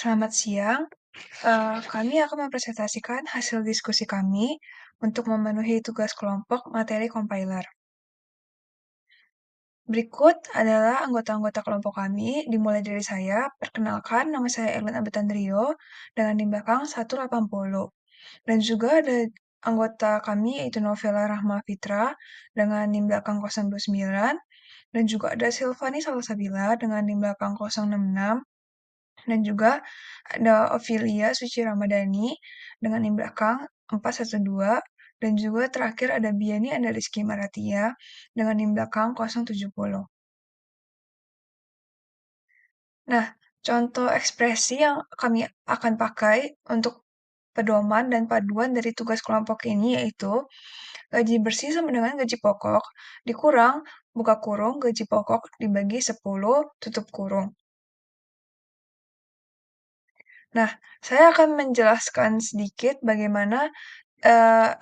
Selamat siang. Kami akan mempresentasikan hasil diskusi kami untuk memenuhi tugas kelompok materi compiler. Berikut adalah anggota-anggota kelompok kami, dimulai dari saya. Perkenalkan, nama saya Erwin Abetandrio dengan NIM belakang 180. Dan juga ada anggota kami yaitu Novela Rahma Fitra dengan NIM belakang 029. Dan juga ada Silvani Salsabila dengan NIM belakang 066. Dan juga ada Ophelia Suci Ramadhani dengan NIM belakang 412, dan juga terakhir ada Biani Andaliski Maratia dengan NIM belakang 070. Nah, contoh ekspresi yang kami akan pakai untuk pedoman dan paduan dari tugas kelompok ini yaitu gaji bersih sama dengan gaji pokok dikurang buka kurung gaji pokok dibagi 10 tutup kurung. Nah, saya akan menjelaskan sedikit bagaimana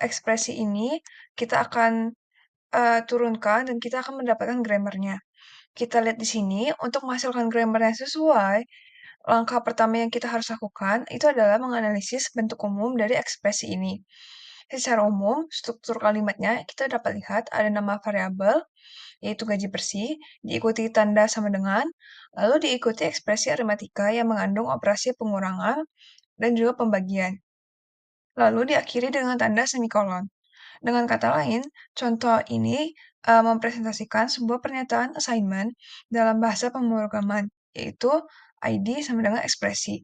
ekspresi ini kita akan turunkan dan kita akan mendapatkan grammarnya. Kita lihat di sini, untuk menghasilkan grammar yang sesuai, langkah pertama yang kita harus lakukan itu adalah menganalisis bentuk umum dari ekspresi ini. Secara umum, struktur kalimatnya kita dapat lihat ada nama variabel, yaitu gaji bersih, diikuti tanda sama dengan, lalu diikuti ekspresi aritmatika yang mengandung operasi pengurangan dan juga pembagian. Lalu diakhiri dengan tanda semikolon. Dengan kata lain, contoh ini mempresentasikan sebuah pernyataan assignment dalam bahasa pemrograman, yaitu ID sama dengan ekspresi.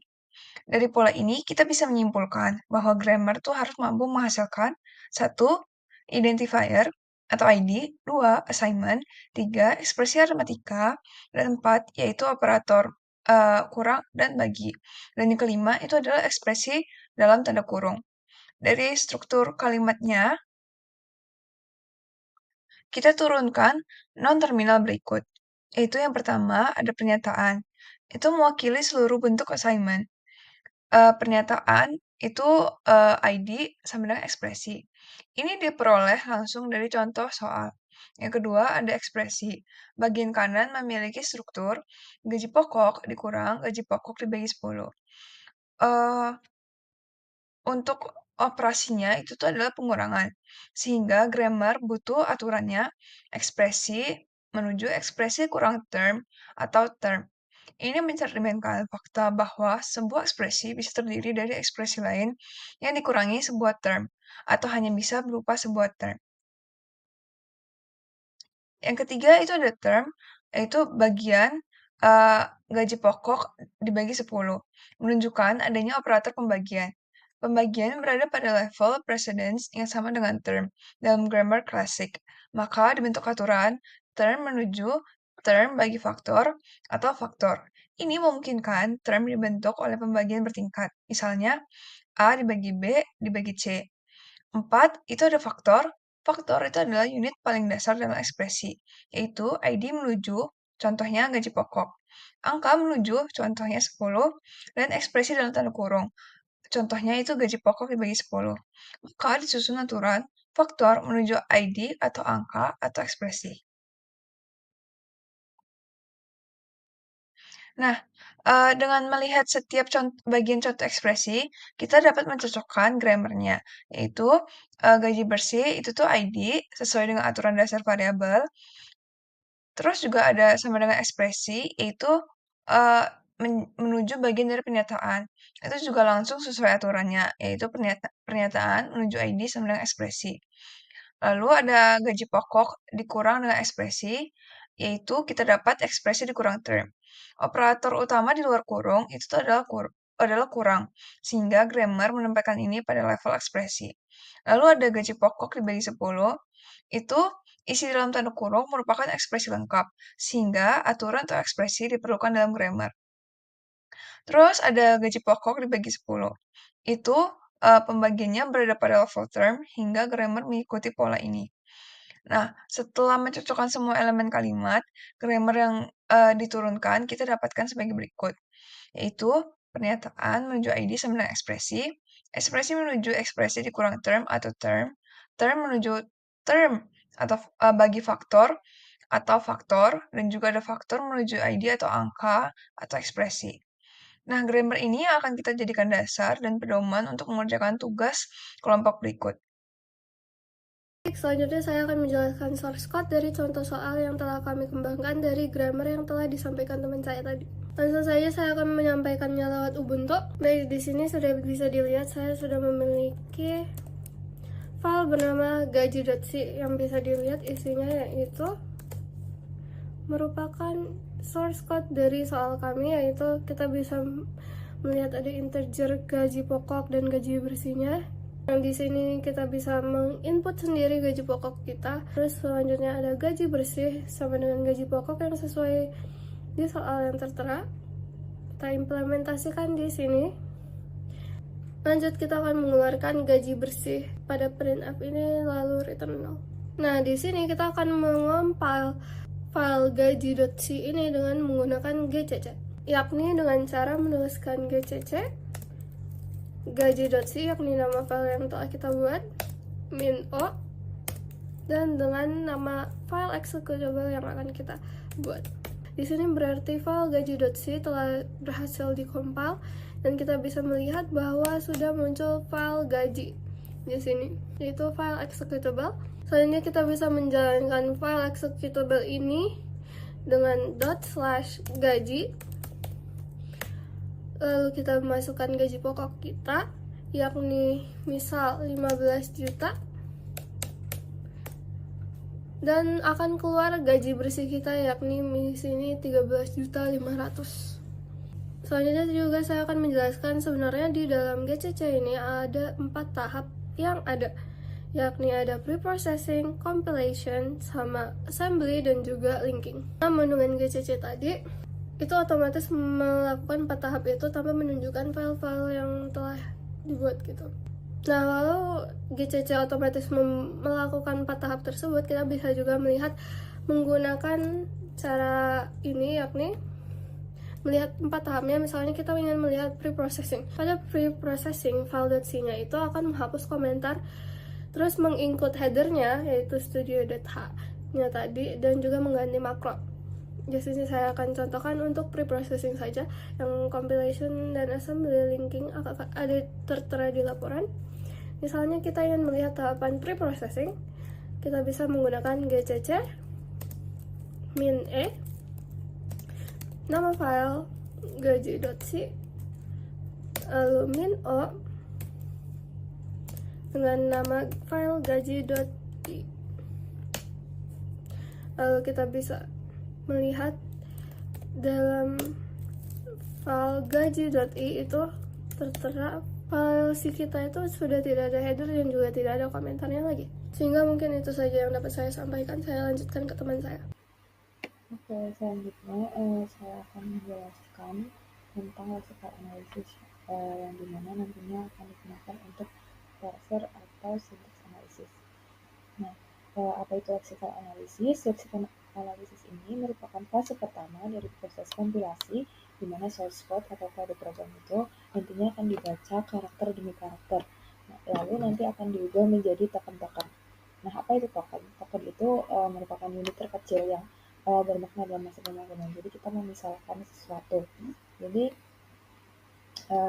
Dari pola ini, kita bisa menyimpulkan bahwa grammar tuh harus mampu menghasilkan satu, identifier atau ID, dua, assignment, tiga, ekspresi aritmatika, dan empat, yaitu operator kurang dan bagi. Dan yang kelima itu adalah ekspresi dalam tanda kurung. Dari struktur kalimatnya, kita turunkan non-terminal berikut. Yaitu yang pertama, ada pernyataan. Itu mewakili seluruh bentuk assignment. Pernyataan itu ID sama dengan ekspresi. Ini diperoleh langsung dari contoh soal. Yang kedua, ada ekspresi. Bagian kanan memiliki struktur gaji pokok dikurang gaji pokok dibagi 10. Untuk operasinya itu tuh adalah pengurangan. Sehingga grammar butuh aturannya ekspresi menuju ekspresi kurang term atau term. Ini mencerminkan fakta bahwa sebuah ekspresi bisa terdiri dari ekspresi lain yang dikurangi sebuah term atau hanya bisa berupa sebuah term. Yang ketiga itu ada term, yaitu bagian eee, gaji pokok dibagi 10, menunjukkan adanya operator pembagian. Pembagian berada pada level precedence yang sama dengan term dalam grammar klasik. Maka dibentuk aturan term menuju term bagi faktor atau faktor. Ini memungkinkan term dibentuk oleh pembagian bertingkat. Misalnya A dibagi B dibagi C. 4, itu ada faktor. Faktor itu adalah unit paling dasar dalam ekspresi, yaitu ID menuju, contohnya gaji pokok. Angka menuju, contohnya 10, dan ekspresi dalam tanda kurung. Contohnya itu gaji pokok dibagi 10. Maka disusun aturan faktor menuju ID atau angka atau ekspresi. Nah, dengan melihat setiap bagian contoh ekspresi, kita dapat mencocokkan grammarnya, yaitu gaji bersih itu tuh ID sesuai dengan aturan dasar variabel. Terus juga ada sama dengan ekspresi, yaitu eee, menuju bagian dari pernyataan. Itu juga langsung sesuai aturannya, yaitu pernyataan menuju ID sama dengan ekspresi. Lalu ada gaji pokok dikurang dengan ekspresi, yaitu kita dapat ekspresi dikurang term. Operator utama di luar kurung itu tuh adalah kurang, sehingga grammar menempatkan ini pada level ekspresi. Lalu ada gaji pokok dibagi 10, itu isi dalam tanda kurung merupakan ekspresi lengkap, sehingga aturan atau ekspresi diperlukan dalam grammar. Terus ada gaji pokok dibagi 10. Itu pembagiannya berada pada level term hingga grammar mengikuti pola ini. Nah, setelah mencocokkan semua elemen kalimat, grammar yang diturunkan kita dapatkan sebagai berikut, yaitu pernyataan menuju ID sama dengan ekspresi, ekspresi menuju ekspresi dikurang term atau term, term menuju term atau bagi faktor atau faktor, dan juga ada faktor menuju ID atau angka atau ekspresi. Nah, grammar ini yang akan kita jadikan dasar dan pedoman untuk mengerjakan tugas kelompok berikut. Selanjutnya saya akan menjelaskan source code dari contoh soal yang telah kami kembangkan dari grammar yang telah disampaikan teman saya tadi. Langsung saja saya akan menyampaikannya lewat Ubuntu. Baik, di sini sudah bisa dilihat saya sudah memiliki file bernama gaji.c yang bisa dilihat isinya yaitu merupakan source code dari soal kami, yaitu kita bisa melihat ada integer gaji pokok dan gaji bersihnya. Nah, di sini kita bisa menginput sendiri gaji pokok kita. Terus selanjutnya ada gaji bersih sama dengan gaji pokok yang sesuai di soal yang tertera. Kita implementasikan di sini. Lanjut, kita akan mengeluarkan gaji bersih pada printf ini lalu return 0. Nah, di sini kita akan mengompil file gaji.c ini dengan menggunakan gcc, yakni dengan cara menuliskan gcc gaji.c, yakni nama file yang telah kita buat, -o, dan dengan nama file executable yang akan kita buat. Di sini berarti file gaji.c telah berhasil dikompil dan kita bisa melihat bahwa sudah muncul file gaji di sini, yaitu file executable. Selanjutnya kita bisa menjalankan file executable ini dengan ./gaji. Lalu kita masukkan gaji pokok kita, yakni misal 15 juta. Dan akan keluar gaji bersih kita, yakni di sini 13.500.000. Selanjutnya juga saya akan menjelaskan sebenarnya di dalam GCC ini ada 4 tahap yang ada, yakni ada preprocessing, compilation, sama assembly, dan juga linking. Namun dengan GCC tadi, itu otomatis melakukan 4 tahap itu tanpa menunjukkan file-file yang telah dibuat gitu. Nah, lalu GCC otomatis melakukan 4 tahap tersebut, kita bisa juga melihat menggunakan cara ini, yakni melihat 4 tahapnya. Misalnya kita ingin melihat preprocessing. Pada preprocessing, file.c-nya itu akan menghapus komentar, terus menginclude headernya, yaitu studio.h-nya tadi, dan juga mengganti makro. Di sini saya akan contohkan untuk preprocessing saja, yang compilation dan assembly linking akan ada tertera di laporan. Misalnya kita ingin melihat tahapan preprocessing, kita bisa menggunakan gcc -e, nama file gaji.c, lalu -o dengan nama file gaji.i. Lalu kita bisa melihat dalam file gaji.i itu tertera file si kita itu sudah tidak ada header dan juga tidak ada komentarnya lagi. Sehingga mungkin itu saja yang dapat saya sampaikan. Saya lanjutkan ke teman saya. Oke, selanjutnya saya akan menjelaskan tentang lexical analysis yang dimana nantinya akan digunakan untuk parser atau syntax analysis. Nah, apa itu lexical analysis? Lexical analysis ini merupakan fase pertama dari proses kompilasi di mana source code atau kode program itu nantinya akan dibaca karakter demi karakter. Nah, lalu nanti akan diubah menjadi token-token. Nah, apa itu token? Token itu merupakan unit terkecil yang bermakna dalam masa pembangunan. Jadi kita memisalkan sesuatu. Jadi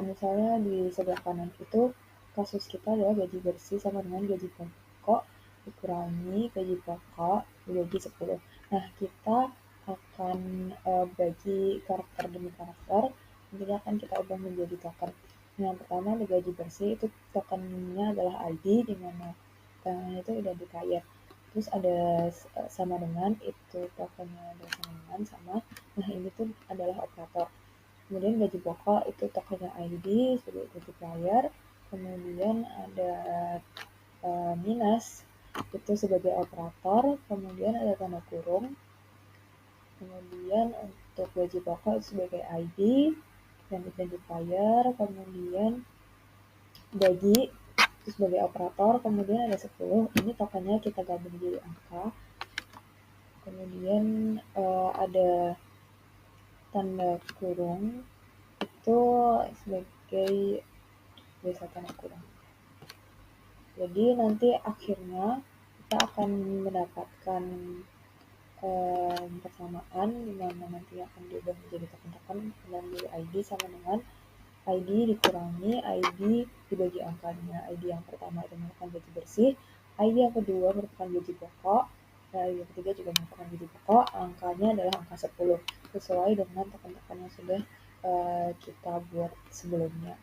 misalnya di sebelah kanan itu kasus kita adalah gaji bersih sama dengan gaji pokok dikurangi gaji pokok dibagi 10. Nah, kita akan bagi karakter demi karakter, nantinya akan kita ubah menjadi token. Yang pertama di gaji bersih itu tokennya adalah ID, di mana tokennya itu identifier. Terus ada sama dengan, itu tokennya adalah sama dengan sama. Nah, ini tuh adalah operator. Kemudian gaji pokok itu tokennya ID sebagai identifier. Kemudian ada minus itu sebagai operator, kemudian ada tanda kurung, kemudian untuk gaji pokok itu sebagai ID dan identifier, kemudian gaji itu sebagai operator, kemudian ada 10, ini tokennya kita gabung jadi angka, kemudian ada tanda kurung itu sebagai biasa tanda kurung. Jadi nanti akhirnya kita akan mendapatkan persamaan di mana nanti akan diubah menjadi token-token dan dari ID sama dengan ID dikurangi ID dibagi angkanya. ID yang pertama itu merupakan gaji bersih, ID yang kedua merupakan gaji pokok, dan ID yang ketiga juga merupakan gaji pokok. Angkanya adalah angka 10 sesuai dengan token-token yang sudah kita buat sebelumnya.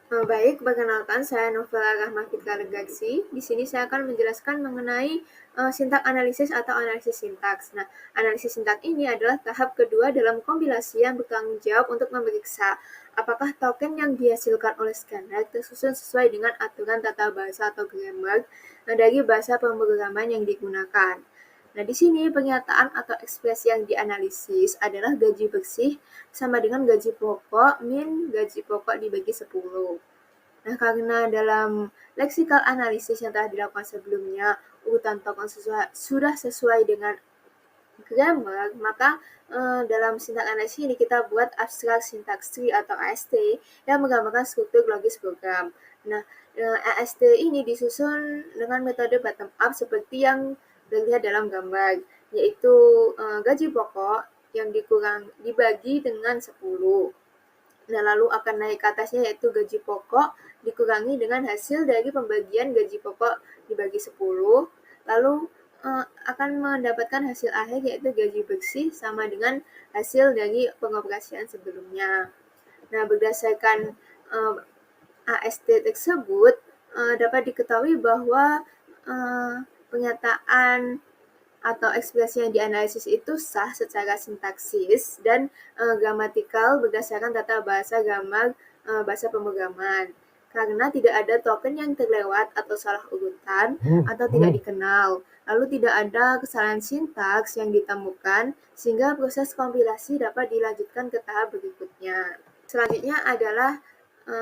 Baik, perkenalkan saya Novela Rahma Fitra Regaksi. Di sini saya akan menjelaskan mengenai sintak analisis atau analisis sintaks. Nah, analisis sintaks ini adalah tahap kedua dalam kompilasi yang bertanggung jawab untuk memeriksa apakah token yang dihasilkan oleh scanner tersusun sesuai dengan aturan tata bahasa atau grammar dari bahasa pemrograman yang digunakan. Nah, di sini pernyataan atau ekspresi yang dianalisis adalah gaji bersih sama dengan gaji pokok min gaji pokok dibagi 10. Nah, karena dalam leksikal analisis yang telah dilakukan sebelumnya, urutan token sudah sesuai dengan grammar, maka dalam sintak analisis ini kita buat abstract syntax tree atau AST yang menggambarkan struktur logis program. Nah, AST ini disusun dengan metode bottom up seperti yang terlihat dalam gambar, yaitu gaji pokok yang dibagi dengan 10. Nah, lalu akan naik ke atasnya yaitu gaji pokok dikurangi dengan hasil dari pembagian gaji pokok dibagi 10, lalu akan mendapatkan hasil akhir yaitu gaji bersih sama dengan hasil dari pengoperasian sebelumnya. Nah, berdasarkan AST tersebut, dapat diketahui bahwa pernyataan atau ekspresi yang dianalisis itu sah secara sintaksis dan gramatikal berdasarkan tata bahasa grammar bahasa pemrograman. Karena tidak ada token yang terlewat atau salah urutan atau tidak dikenal. Lalu tidak ada kesalahan sintaks yang ditemukan sehingga proses kompilasi dapat dilanjutkan ke tahap berikutnya. Selanjutnya adalah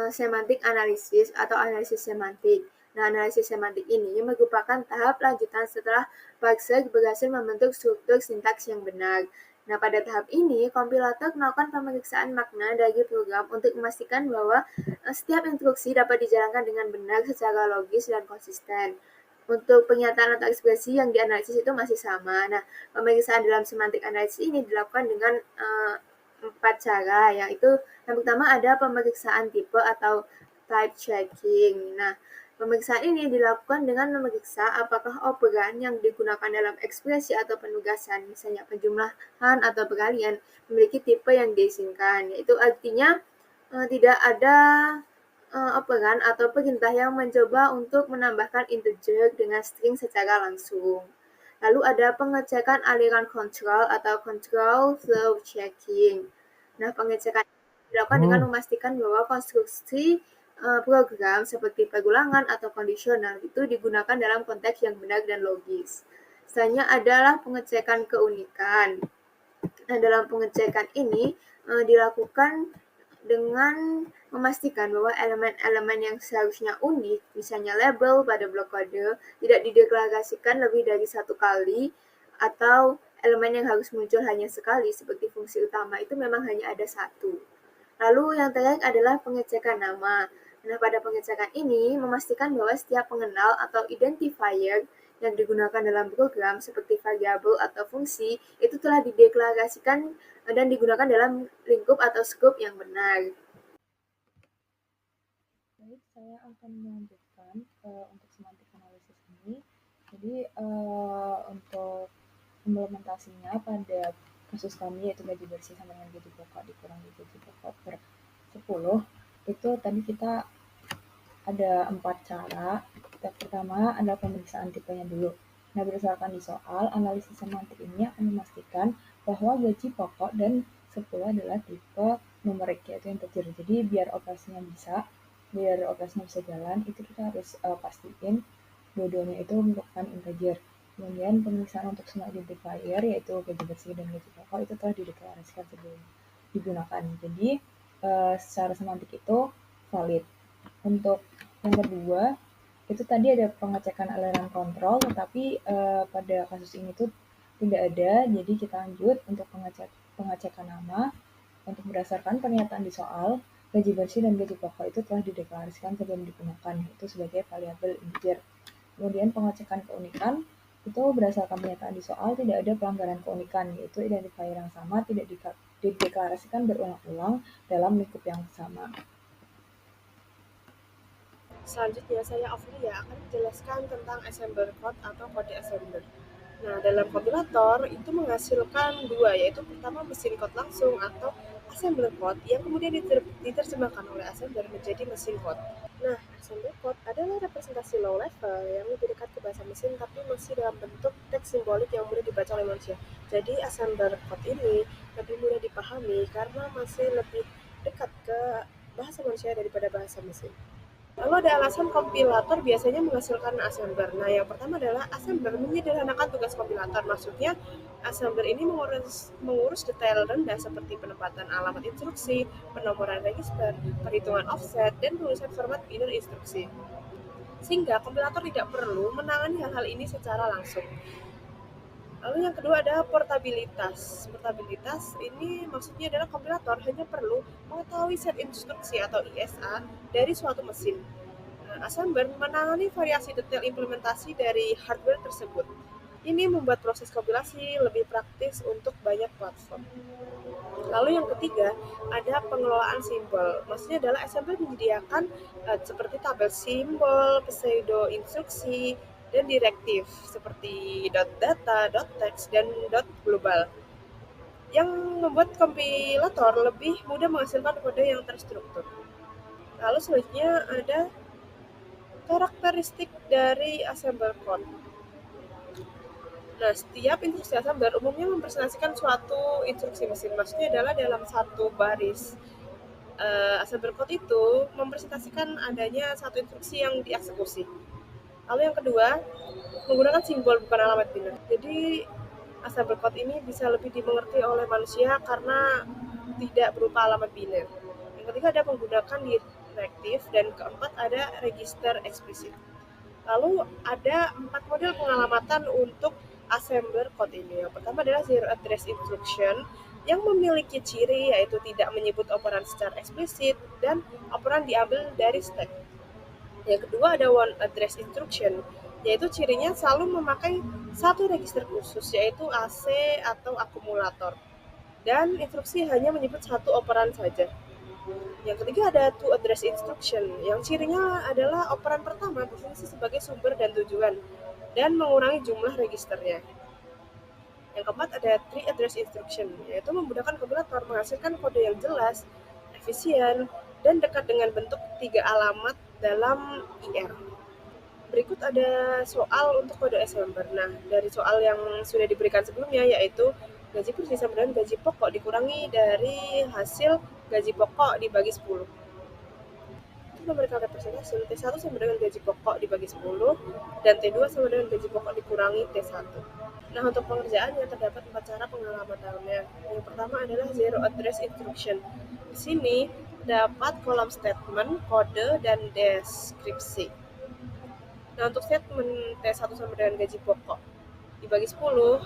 semantik analisis atau analisis semantik. Nah, analisis semantik ini merupakan tahap lanjutan setelah parser berhasil membentuk struktur sintaks yang benar. Nah, pada tahap ini, kompilator melakukan pemeriksaan makna dari program untuk memastikan bahwa setiap instruksi dapat dijalankan dengan benar secara logis dan konsisten. Untuk pernyataan atau ekspresi yang dianalisis itu masih sama. Nah, pemeriksaan dalam semantik analisis ini dilakukan dengan 4 cara, yaitu yang pertama ada pemeriksaan tipe atau type checking. Nah, pemeriksaan ini dilakukan dengan memeriksa apakah operan yang digunakan dalam ekspresi atau penugasan, misalnya penjumlahan atau peralihan, memiliki tipe yang diizinkan, yaitu artinya tidak ada operan atau perintah yang mencoba untuk menambahkan integer dengan string secara langsung. Lalu ada pengecekan aliran kontrol atau control flow checking. Nah, pengecekan dilakukan dengan memastikan bahwa konstruksi program seperti perulangan atau kondisional itu digunakan dalam konteks yang benar dan logis. Selanjutnya adalah pengecekan keunikan. Nah, dalam pengecekan ini dilakukan dengan memastikan bahwa elemen-elemen yang seharusnya unik, misalnya label pada blok kode, tidak dideklarasikan lebih dari satu kali, atau elemen yang harus muncul hanya sekali, seperti fungsi utama itu memang hanya ada satu. Lalu yang terakhir adalah pengecekan nama. Nah, pada pengecekan ini memastikan bahwa setiap pengenal atau identifier yang digunakan dalam program seperti variabel atau fungsi itu telah dideklarasikan dan digunakan dalam lingkup atau scope yang benar. Baik, saya akan melanjutkan untuk semantik analisis ini. Jadi untuk implementasinya pada kasus kami yaitu gaji bersih sama dengan gaji pokok dikurangi gaji pokok per 10, itu tadi kita ada 4 cara. Yang pertama adalah pemeriksaan tipenya dulu. Nah, berdasarkan di soal, analisis semantik ini akan memastikan bahwa gaji pokok dan 10 adalah tipe numerik, yaitu integer. Jadi biar operasinya bisa jalan, itu kita harus pastiin dua-duanya itu merupakan integer. Kemudian pemeriksaan untuk semua identifier, yaitu gaji bersih dan gaji pokok, itu telah dideklarasikan sebelum digunakan. Jadi secara semantik itu valid. Untuk yang kedua, itu tadi ada pengecekan aliran kontrol, tetapi pada kasus ini tuh tidak ada, jadi kita lanjut untuk pengecekan nama. Untuk berdasarkan pernyataan di soal, gaji bersih dan gaji pokok itu telah dideklarasikan sebelum digunakan, yaitu sebagai variabel integer. Kemudian pengecekan keunikan, Itu berdasarkan pernyataan di soal tidak ada pelanggaran keunikan, yaitu identifier yang sama tidak dideklarasikan berulang-ulang dalam lingkup yang sama. Selanjutnya saya Aurelia akan menjelaskan tentang assembler code atau kode assembler. Nah, dalam kompilator itu menghasilkan dua, yaitu pertama mesin code langsung atau assembler code yang kemudian diterjemahkan oleh assembler menjadi mesin code. Nah, assembler code adalah representasi low level yang lebih dekat ke bahasa mesin tapi masih dalam bentuk teks simbolik yang mudah dibaca oleh manusia. Jadi assembler code ini lebih mudah dipahami karena masih lebih dekat ke bahasa manusia daripada bahasa mesin. Lalu ada alasan kompilator biasanya menghasilkan assembler. Nah, yang pertama adalah assembler menyederhanakan tugas kompilator. Maksudnya, assembler ini mengurus detail rendah seperti penempatan alamat instruksi, penomoran register, perhitungan offset, dan penulisan format binary instruksi. Sehingga kompilator tidak perlu menangani hal-hal ini secara langsung. Lalu yang kedua ada portabilitas. Portabilitas ini maksudnya adalah kompilator hanya perlu mengetahui set instruksi atau ISA dari suatu mesin. Assembler menangani variasi detail implementasi dari hardware tersebut. Ini membuat proses kompilasi lebih praktis untuk banyak platform. Lalu yang ketiga, ada pengelolaan simbol. Maksudnya adalah assembler menyediakan seperti tabel simbol, pseudo instruksi, dan direktif seperti .data, .text, dan .global yang membuat kompilator lebih mudah menghasilkan kode yang terstruktur. Lalu selanjutnya ada karakteristik dari assembler code. Nah, setiap instruksi assembler umumnya mempresentasikan suatu instruksi mesin. Maksudnya adalah dalam satu baris assembler code itu mempresentasikan adanya satu instruksi yang dieksekusi. Lalu yang kedua, menggunakan simbol bukan alamat biner. Jadi assembler code ini bisa lebih dimengerti oleh manusia karena tidak berupa alamat biner. Yang ketiga ada menggunakan direktif, dan keempat ada register eksplisit. Lalu ada 4 model pengalamatan untuk assembler code ini. Yang pertama adalah zero address instruction yang memiliki ciri yaitu tidak menyebut operan secara eksplisit dan operan diambil dari stack. Yang kedua ada one address instruction, yaitu cirinya selalu memakai satu register khusus yaitu AC atau akumulator. Dan instruksi hanya menyebut satu operan saja. Yang ketiga ada two address instruction, yang cirinya adalah operan pertama berfungsi sebagai sumber dan tujuan dan mengurangi jumlah registernya. Yang keempat ada three address instruction, yaitu memudahkan kompilator menghasilkan kode yang jelas, efisien, dan dekat dengan bentuk 3 alamat dalam IR. Berikut ada soal untuk kode assembler. Nah, dari soal yang sudah diberikan sebelumnya yaitu gaji bersih sama dengan gaji pokok dikurangi dari hasil gaji pokok dibagi 10. Itu memberikan representasi T1 sama dengan gaji pokok dibagi 10 dan T2 sama dengan gaji pokok dikurangi T1. Nah, untuk pengerjaannya terdapat 4 cara pengalamatannya. Yang pertama adalah zero address instruction. Di sini dapat kolom statement, kode, dan deskripsi. Nah, untuk statement T1 sama dengan gaji pokok dibagi 10,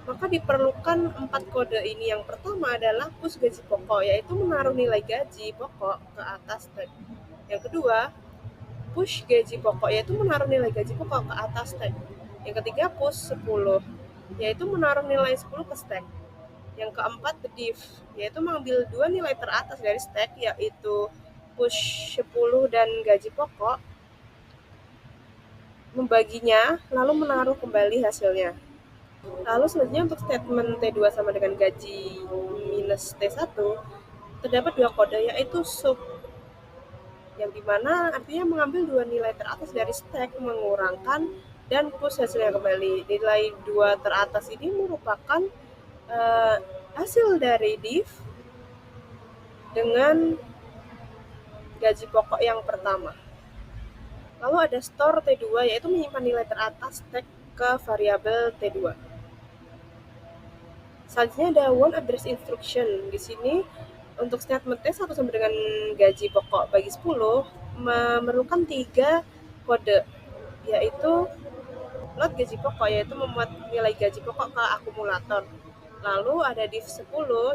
maka diperlukan 4 kode ini. Yang pertama adalah push gaji pokok, yaitu menaruh nilai gaji pokok ke atas tag. Yang kedua, push gaji pokok, yaitu menaruh nilai gaji pokok ke atas tag. Yang ketiga, push 10, yaitu menaruh nilai 10 ke stack. Yang keempat, div, yaitu mengambil 2 nilai teratas dari stack, yaitu push 10 dan gaji pokok, membaginya, lalu menaruh kembali hasilnya. Lalu selanjutnya untuk statement T2 sama dengan gaji minus T1, terdapat 2 kode yaitu sub, yang dimana artinya mengambil 2 nilai teratas dari stack, mengurangkan, dan push hasilnya kembali. Nilai 2 teratas ini merupakan hasil dari div dengan gaji pokok yang pertama. Lalu ada store T2 yaitu menyimpan nilai teratas stack ke variabel T2. Selanjutnya ada one address instruction. Di sini untuk statement T1 sama dengan gaji pokok bagi 10 memerlukan 3 kode, yaitu load gaji pokok, yaitu memuat nilai gaji pokok ke akumulator. Lalu ada div 10,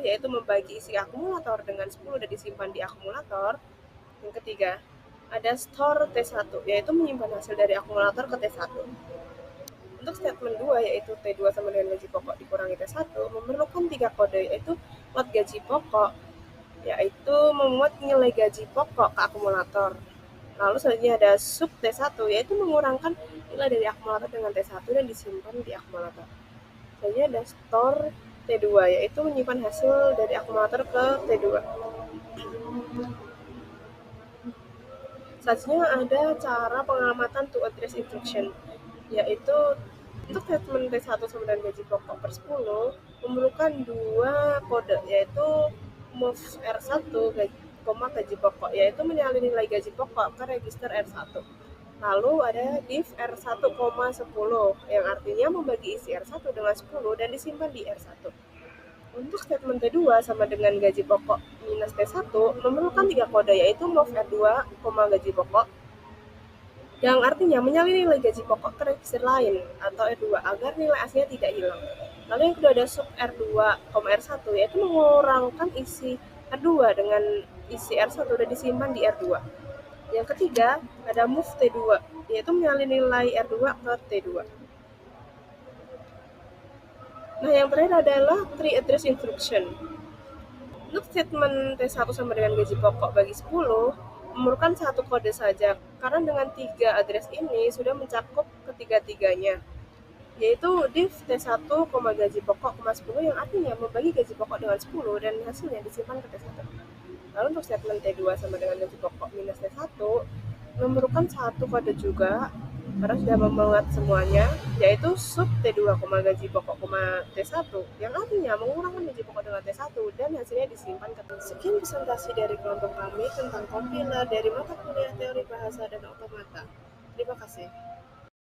yaitu membagi isi akumulator dengan 10 dan disimpan di akumulator. Yang ketiga, ada store T1, yaitu menyimpan hasil dari akumulator ke T1. Untuk statement 2 yaitu T2 sama dengan gaji pokok dikurangi T1 memerlukan 3 kode yaitu lot gaji pokok yaitu memuat nilai gaji pokok ke akumulator. Lalu selanjutnya ada sub T1 yaitu mengurangkan nilai dari akumulator dengan T1 dan disimpan di akumulator. Selanjutnya ada store T2 yaitu menyimpan hasil dari akumulator ke T2. Selanjutnya ada cara pengamatan to address instruction yaitu untuk statement T1 sama dengan gaji pokok per 10 memerlukan 2 kode yaitu move R1 gaji pokok yaitu menyalin nilai gaji pokok ke register R1. Lalu ada div R1, 10 yang artinya membagi isi R1 dengan 10 dan disimpan di R1. Untuk statement T2 sama dengan gaji pokok minus T1 memerlukan 3 kode yaitu move R2, gaji pokok yang artinya menyalin nilai gaji pokok ke register lain atau R2 agar nilai aslinya tidak hilang. Lalu yang kedua ada sub R2, R1 yaitu mengurangkan isi R2 dengan isi R1 dan disimpan di R2. Yang ketiga ada move T2 yaitu menyalin nilai R2 ke T2. Nah, yang terakhir adalah tree address instruction. Untuk statement T1 sama dengan gaji pokok bagi 10 memerlukan 1 kode saja karena dengan 3 address ini sudah mencakup ketiga-tiganya yaitu div T1, gaji pokok, 10 yang artinya membagi gaji pokok dengan 10 dan hasilnya disimpan ke T1. Lalu untuk statement T2 sama dengan gaji pokok minus T1 memerlukan 1 kode juga karena sudah memuat semuanya yaitu sub T2, gaji pokok, T1 yang artinya mengurangkan gaji pokok dengan T1 dan hasilnya disimpan ke T1. Sekian presentasi dari kelompok kami tentang compiler dari mata kuliah teori bahasa dan otomata. Terima kasih.